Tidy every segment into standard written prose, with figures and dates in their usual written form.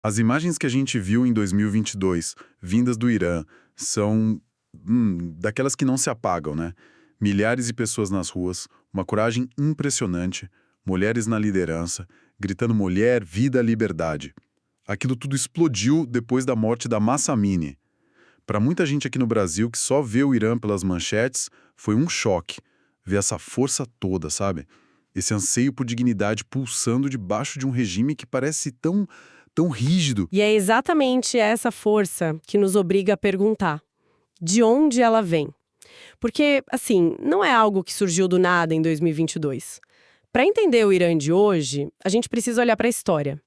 As imagens que a gente viu em 2022, vindas do Irã, são daquelas que não se apagam, né? Milhares de pessoas nas ruas, uma coragem impressionante, mulheres na liderança, gritando mulher, vida, liberdade. Aquilo tudo explodiu depois da morte da Mahsa Amini. Para muita gente aqui no Brasil que só vê o Irã pelas manchetes, foi um choque ver essa força toda, sabe? Esse anseio por dignidade pulsando debaixo de um regime que parece tão rígido. E é exatamente essa força que nos obriga a perguntar: de onde ela vem? Porque, assim, não é algo que surgiu do nada em 2022. Para entender o Irã de hoje, a gente precisa olhar para a história.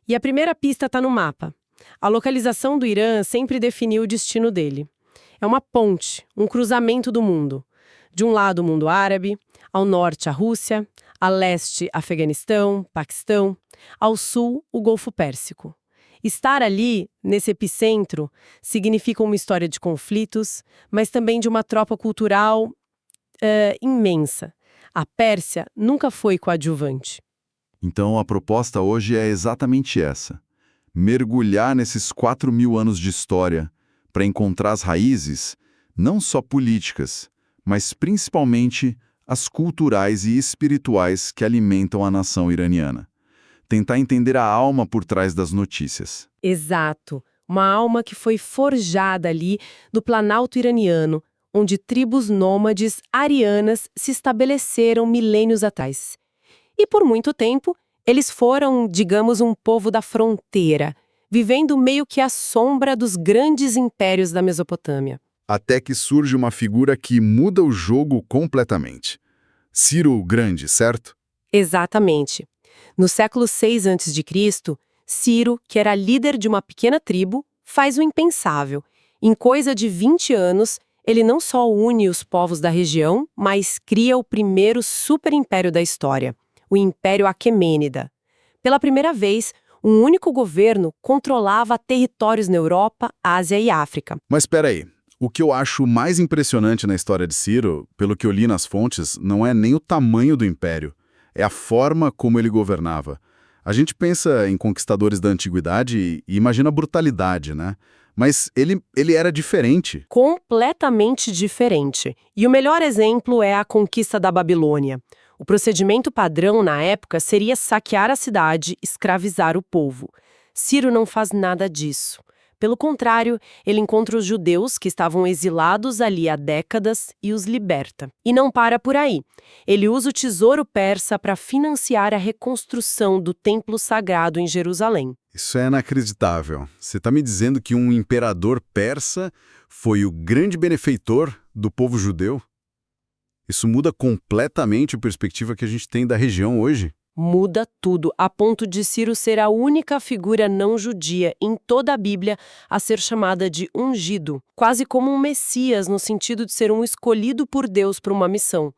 E a primeira pista está no mapa. A localização do Irã sempre definiu o destino dele. É uma ponte, um cruzamento do mundo. De um lado, o mundo árabe, ao norte, a Rússia, a leste, Afeganistão, Paquistão, ao sul, o Golfo Pérsico. Estar ali, nesse epicentro, significa uma história de conflitos, mas também de uma troca cultural imensa. A Pérsia nunca foi coadjuvante. Então a proposta hoje é exatamente essa: mergulhar nesses 4.000 anos de história para encontrar as raízes, não só políticas, mas principalmente as culturais e espirituais que alimentam a nação iraniana. Tentar entender a alma por trás das notícias. Exato. Uma alma que foi forjada ali no Planalto iraniano, onde tribos nômades arianas se estabeleceram milênios atrás. E por muito tempo, eles foram, digamos, um povo da fronteira, vivendo meio que à sombra dos grandes impérios da Mesopotâmia. Até que surge uma figura que muda o jogo completamente. Ciro o Grande, certo? Exatamente. No século VI a.C., Ciro, que era líder de uma pequena tribo, faz o impensável. Em coisa de 20 anos, ele não só une os povos da região, mas cria o primeiro superimpério da história, o Império Aquemênida. Pela primeira vez, um único governo controlava territórios na Europa, Ásia e África. Mas espera aí. O que eu acho mais impressionante na história de Ciro, pelo que eu li nas fontes, não é nem o tamanho do império, é a forma como ele governava. A gente pensa em conquistadores da antiguidade e imagina a brutalidade, né? Mas ele era diferente. Completamente diferente. E o melhor exemplo é a conquista da Babilônia. O procedimento padrão na época seria saquear a cidade, escravizar o povo. Ciro não faz nada disso. Pelo contrário, ele encontra os judeus que estavam exilados ali há décadas e os liberta. E não para por aí. Ele usa o tesouro persa para financiar a reconstrução do templo sagrado em Jerusalém. Isso é inacreditável. Você está me dizendo que um imperador persa foi o grande benefeitor do povo judeu? Isso muda completamente a perspectiva que a gente tem da região hoje. Muda tudo, a ponto de Ciro ser a única figura não judia em toda a Bíblia a ser chamada de ungido, quase como um Messias no sentido de ser um escolhido por Deus para uma missão.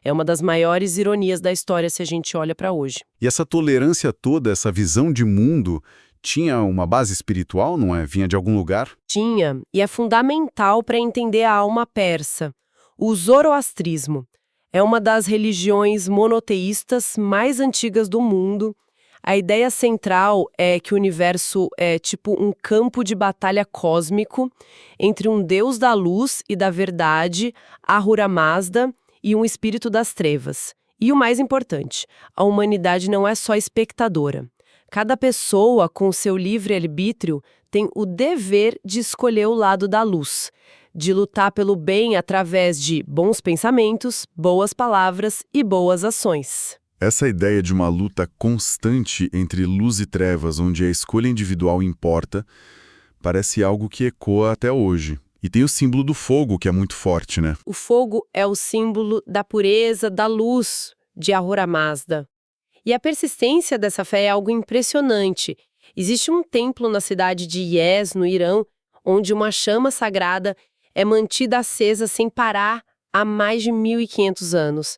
É uma das maiores ironias da história se a gente olha para hoje. E essa tolerância toda, essa visão de mundo, tinha uma base espiritual, não é? Vinha de algum lugar? Tinha, e é fundamental para entender a alma persa. O zoroastrismo é uma das religiões monoteístas mais antigas do mundo. A ideia central é que o universo é tipo um campo de batalha cósmico entre um deus da luz e da verdade, Ahura Mazda, e um espírito das trevas. E o mais importante, a humanidade não é só espectadora. Cada pessoa, com seu livre-arbítrio, tem o dever de escolher o lado da luz, de lutar pelo bem através de bons pensamentos, boas palavras e boas ações. Essa ideia de uma luta constante entre luz e trevas, onde a escolha individual importa, parece algo que ecoa até hoje. E tem o símbolo do fogo, que é muito forte, né? O fogo é o símbolo da pureza, da luz de Ahura Mazda. E a persistência dessa fé é algo impressionante. Existe um templo na cidade de Yez, no Irã, onde uma chama sagrada é mantida acesa sem parar há mais de 1.500 anos.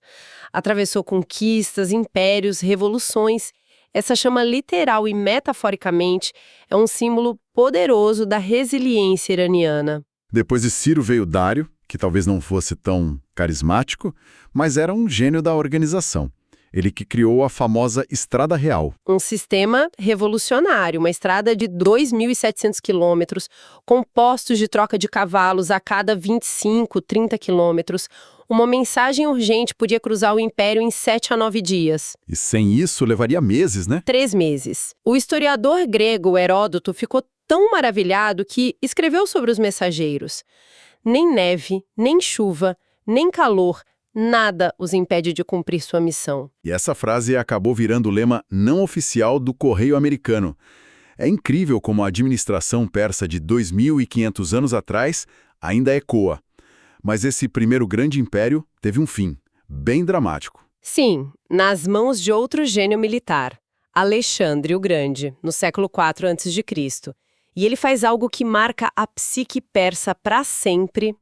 Atravessou conquistas, impérios, revoluções. Essa chama literal e metaforicamente é um símbolo poderoso da resiliência iraniana. Depois de Ciro veio Dário, que talvez não fosse tão carismático, mas era um gênio da organização. Ele que criou a famosa Estrada Real. Um sistema revolucionário, uma estrada de 2.700 quilômetros, com postos de troca de cavalos a cada 25, 30 quilômetros. Uma mensagem urgente podia cruzar o império em 7 a 9 dias. E sem isso levaria meses, né? 3 meses. O historiador grego Heródoto ficou tão maravilhado que escreveu sobre os mensageiros. Nem neve, nem chuva, nem calor, nada os impede de cumprir sua missão. E essa frase acabou virando o lema não oficial do Correio Americano. É incrível como a administração persa de 2.500 anos atrás ainda ecoa. Mas esse primeiro grande império teve um fim, bem dramático. Sim, nas mãos de outro gênio militar, Alexandre o Grande, no século IV a.C. E ele faz algo que marca a psique persa para sempre.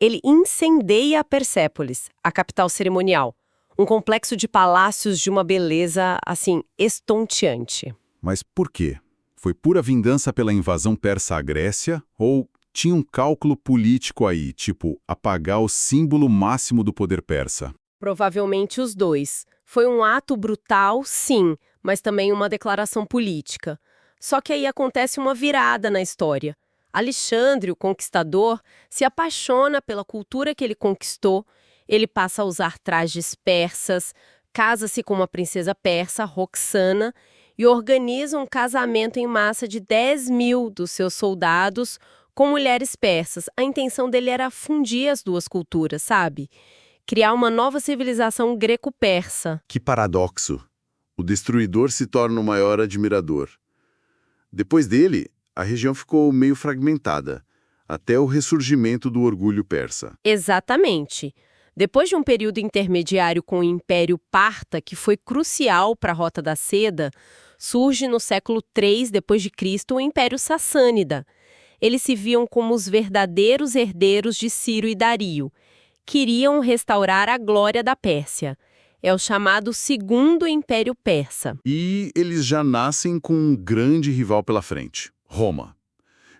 Ele incendeia Persépolis, a capital cerimonial, um complexo de palácios de uma beleza, assim, estonteante. Mas por quê? Foi pura vingança pela invasão persa à Grécia ou tinha um cálculo político aí, tipo apagar o símbolo máximo do poder persa? Provavelmente os dois. Foi um ato brutal, sim, mas também uma declaração política. Só que aí acontece uma virada na história. Alexandre, o conquistador, se apaixona pela cultura que ele conquistou, ele passa a usar trajes persas, casa-se com uma princesa persa, Roxana, e organiza um casamento em massa de 10.000 dos seus soldados com mulheres persas. A intenção dele era fundir as duas culturas, sabe? Criar uma nova civilização greco-persa. Que paradoxo! O destruidor se torna o maior admirador. Depois dele, a região ficou meio fragmentada, até o ressurgimento do orgulho persa. Exatamente. Depois de um período intermediário com o Império Parta, que foi crucial para a Rota da Seda, surge no século III d.C. o Império Sassânida. Eles se viam como os verdadeiros herdeiros de Ciro e Dario. Queriam restaurar a glória da Pérsia. É o chamado Segundo Império Persa. E eles já nascem com um grande rival pela frente, Roma.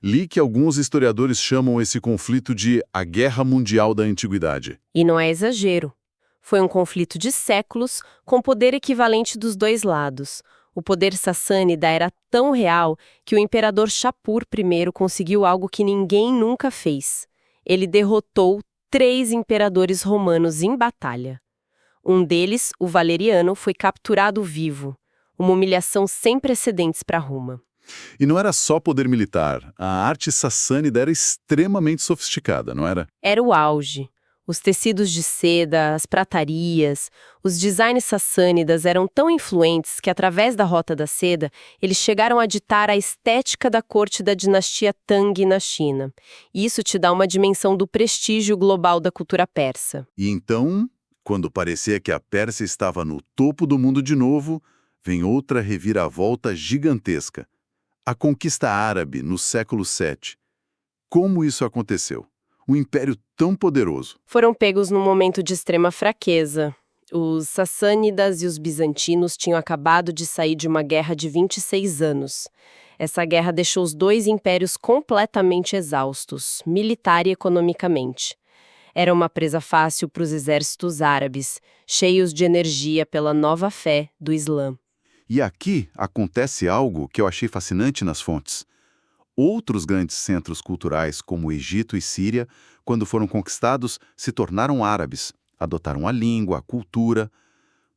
Li que alguns historiadores chamam esse conflito de a Guerra Mundial da Antiguidade. E não é exagero. Foi um conflito de séculos, com poder equivalente dos dois lados. O poder sassânida era tão real que o imperador Shapur I conseguiu algo que ninguém nunca fez. Ele derrotou 3 imperadores romanos em batalha. Um deles, o Valeriano, foi capturado vivo. Uma humilhação sem precedentes para Roma. E não era só poder militar, a arte sassânida era extremamente sofisticada, não era? Era o auge. Os tecidos de seda, as pratarias, os designs sassânidas eram tão influentes que, através da Rota da Seda, eles chegaram a ditar a estética da corte da dinastia Tang na China. E isso te dá uma dimensão do prestígio global da cultura persa. E então, quando parecia que a Pérsia estava no topo do mundo de novo, vem outra reviravolta gigantesca. A conquista árabe no século VII. Como isso aconteceu? Um império tão poderoso. Foram pegos num momento de extrema fraqueza. Os sassânidas e os bizantinos tinham acabado de sair de uma guerra de 26 anos. Essa guerra deixou os dois impérios completamente exaustos, militar e economicamente. Era uma presa fácil para os exércitos árabes, cheios de energia pela nova fé do Islã. E aqui acontece algo que eu achei fascinante nas fontes. Outros grandes centros culturais, como Egito e Síria, quando foram conquistados, se tornaram árabes, adotaram a língua, a cultura.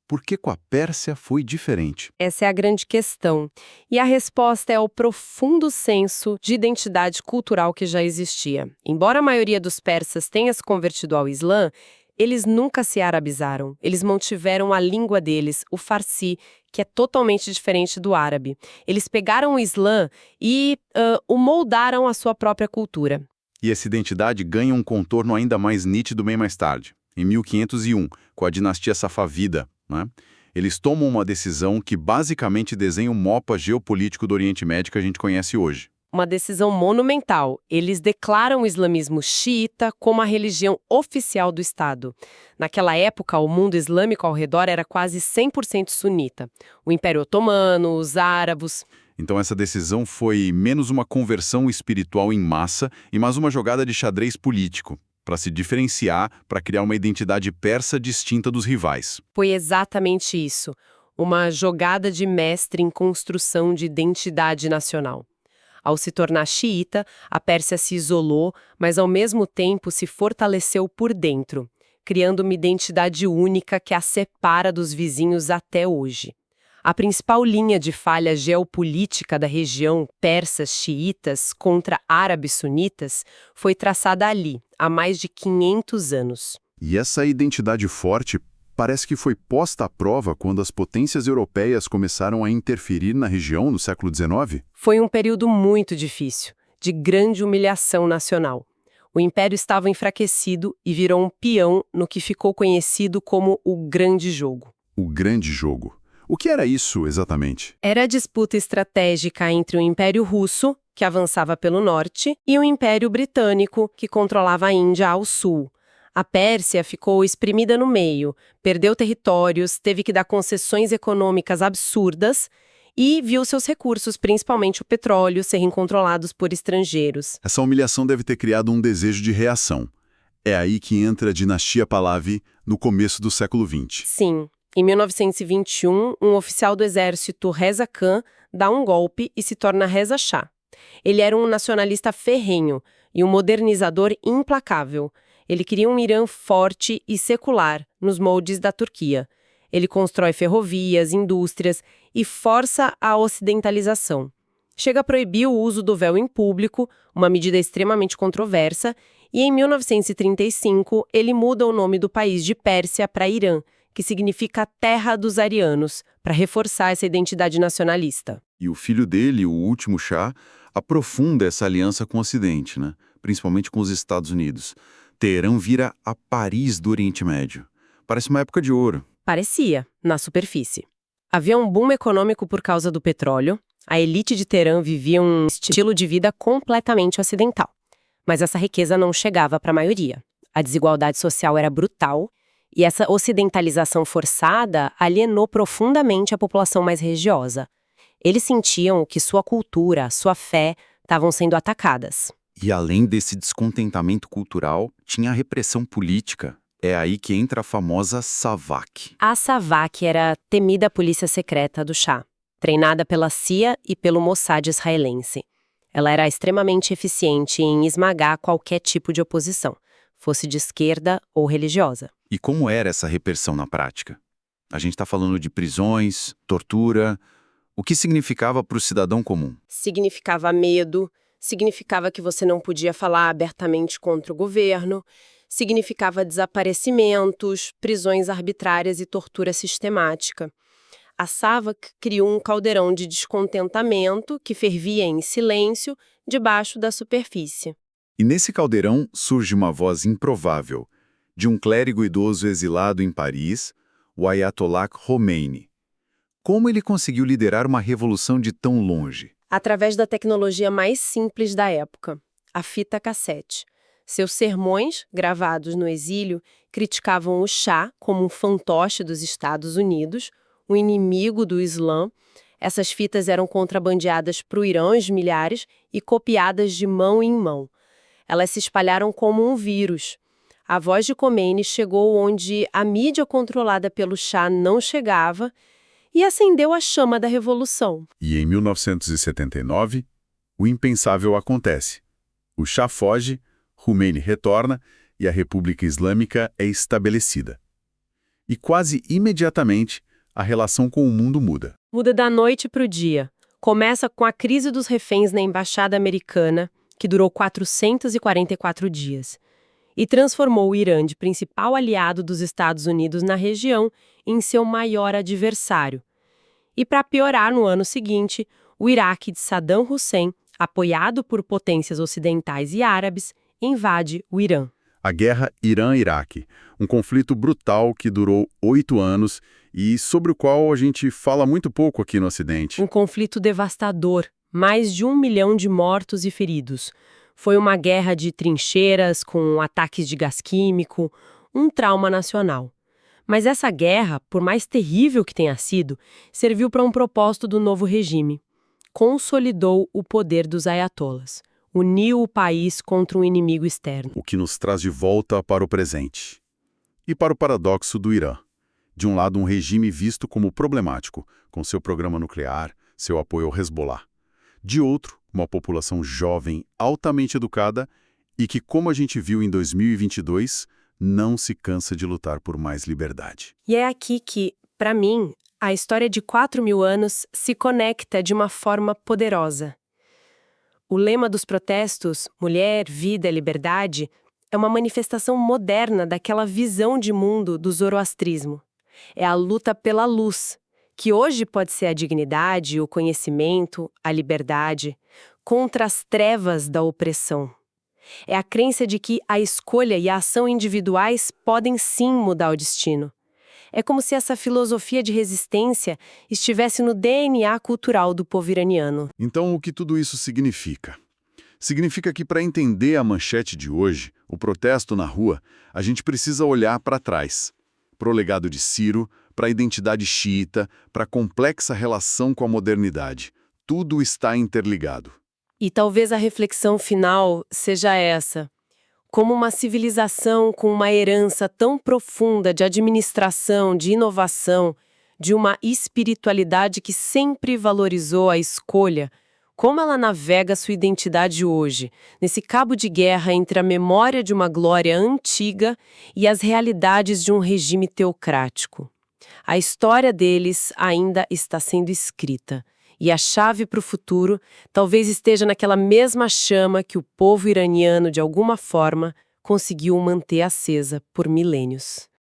Por que com a Pérsia foi diferente? Essa é a grande questão. E a resposta é o profundo senso de identidade cultural que já existia. Embora a maioria dos persas tenha se convertido ao Islã, eles nunca se arabizaram. Eles mantiveram a língua deles, o farsi, que é totalmente diferente do árabe. Eles pegaram o Islã e o moldaram à sua própria cultura. E essa identidade ganha um contorno ainda mais nítido bem mais tarde, em 1501, com a dinastia Safávida, né? Eles tomam uma decisão que basicamente desenha o mapa geopolítico do Oriente Médio que a gente conhece hoje. Uma decisão monumental. Eles declaram o islamismo xiita como a religião oficial do Estado. Naquela época, o mundo islâmico ao redor era quase 100% sunita. O Império Otomano, os árabes. Então essa decisão foi menos uma conversão espiritual em massa e mais uma jogada de xadrez político. para se diferenciar, para criar uma identidade persa distinta dos rivais. Foi exatamente isso. Uma jogada de mestre em construção de identidade nacional. Ao se tornar xiita, a Pérsia se isolou, mas ao mesmo tempo se fortaleceu por dentro, criando uma identidade única que a separa dos vizinhos até hoje. A principal linha de falha geopolítica da região persas xiitas contra árabes sunitas foi traçada ali, há mais de 500 anos. E essa identidade forte parece que foi posta à prova quando as potências europeias começaram a interferir na região no século XIX? Foi um período muito difícil, de grande humilhação nacional. O império estava enfraquecido e virou um peão no que ficou conhecido como o Grande Jogo. O Grande Jogo. O que era isso exatamente? Era a disputa estratégica entre o Império Russo, que avançava pelo norte, e o Império Britânico, que controlava a Índia ao sul. A Pérsia ficou espremida no meio, perdeu territórios, teve que dar concessões econômicas absurdas e viu seus recursos, principalmente o petróleo, serem controlados por estrangeiros. Essa humilhação deve ter criado um desejo de reação. É aí que entra a dinastia Pahlavi no começo do século XX. Sim. Em 1921, um oficial do exército, Reza Khan, dá um golpe e se torna Reza Shah. Ele era um nacionalista ferrenho e um modernizador implacável. Ele queria um Irã forte e secular, nos moldes da Turquia. Ele constrói ferrovias, indústrias e força a ocidentalização. Chega a proibir o uso do véu em público, uma medida extremamente controversa, e em 1935 ele muda o nome do país de Pérsia para Irã, que significa terra dos arianos, para reforçar essa identidade nacionalista. E o filho dele, o último Shah, aprofunda essa aliança com o Ocidente, né? Principalmente com os Estados Unidos. Teherã vira a Paris do Oriente Médio. Parece uma época de ouro. Parecia, na superfície. Havia um boom econômico por causa do petróleo, a elite de Teherã vivia um estilo de vida completamente ocidental. Mas essa riqueza não chegava para a maioria. A desigualdade social era brutal, e essa ocidentalização forçada alienou profundamente a população mais religiosa. Eles sentiam que sua cultura, sua fé, estavam sendo atacadas. E além desse descontentamento cultural, tinha a repressão política. É aí que entra a famosa SAVAK. A SAVAK era a temida polícia secreta do Shah, treinada pela CIA e pelo Mossad israelense. Ela era extremamente eficiente em esmagar qualquer tipo de oposição, fosse de esquerda ou religiosa. E como era essa repressão na prática? A gente está falando de prisões, tortura. O que significava para o cidadão comum? Significava medo, significava que você não podia falar abertamente contra o governo, significava desaparecimentos, prisões arbitrárias e tortura sistemática. A SAVAK criou um caldeirão de descontentamento que fervia em silêncio debaixo da superfície. E nesse caldeirão surge uma voz improvável, de um clérigo idoso exilado em Paris, o Ayatollah Khomeini. Como ele conseguiu liderar uma revolução de tão longe? Através da tecnologia mais simples da época, a fita cassete. Seus sermões, gravados no exílio, criticavam o Shah como um fantoche dos Estados Unidos, um inimigo do Islã. Essas fitas eram contrabandeadas para o Irã aos milhares e copiadas de mão em mão. Elas se espalharam como um vírus. A voz de Khomeini chegou onde a mídia controlada pelo Shah não chegava e acendeu a chama da revolução. E em 1979, o impensável acontece. O Shah foge, Khomeini retorna e a República Islâmica é estabelecida. E quase imediatamente, a relação com o mundo muda. Muda da noite para o dia. Começa com a crise dos reféns na embaixada americana, que durou 444 dias. E transformou o Irã de principal aliado dos Estados Unidos na região em seu maior adversário. E para piorar, no ano seguinte, o Iraque de Saddam Hussein, apoiado por potências ocidentais e árabes, invade o Irã. A guerra Irã-Iraque, um conflito brutal que durou 8 anos e sobre o qual a gente fala muito pouco aqui no Ocidente. Um conflito devastador, mais de 1 milhão de mortos e feridos. Foi uma guerra de trincheiras com ataques de gás químico, um trauma nacional. Mas essa guerra, por mais terrível que tenha sido, serviu para um propósito do novo regime. Consolidou o poder dos ayatollahs. uniu o país contra um inimigo externo. O que nos traz de volta para o presente. E para o paradoxo do Irã. De um lado, um regime visto como problemático, com seu programa nuclear, seu apoio ao Hezbollah. De outro, uma população jovem, altamente educada e que, como a gente viu em 2022, não se cansa de lutar por mais liberdade. E é aqui que, para mim, a história de 4.000 anos se conecta de uma forma poderosa. O lema dos protestos, Mulher, Vida, Liberdade, é uma manifestação moderna daquela visão de mundo do zoroastrismo. É a luta pela luz, que hoje pode ser a dignidade, o conhecimento, a liberdade, contra as trevas da opressão. É a crença de que a escolha e a ação individuais podem sim mudar o destino. É como se essa filosofia de resistência estivesse no DNA cultural do povo iraniano. Então, o que tudo isso significa? Significa que, para entender a manchete de hoje, o protesto na rua, a gente precisa olhar para trás. Para o legado de Ciro, para a identidade xiita, para a complexa relação com a modernidade. Tudo está interligado. E talvez a reflexão final seja essa. Como uma civilização com uma herança tão profunda de administração, de inovação, de uma espiritualidade que sempre valorizou a escolha, como ela navega sua identidade hoje, nesse cabo de guerra entre a memória de uma glória antiga e as realidades de um regime teocrático. A história deles ainda está sendo escrita. E a chave para o futuro talvez esteja naquela mesma chama que o povo iraniano, de alguma forma, conseguiu manter acesa por milênios.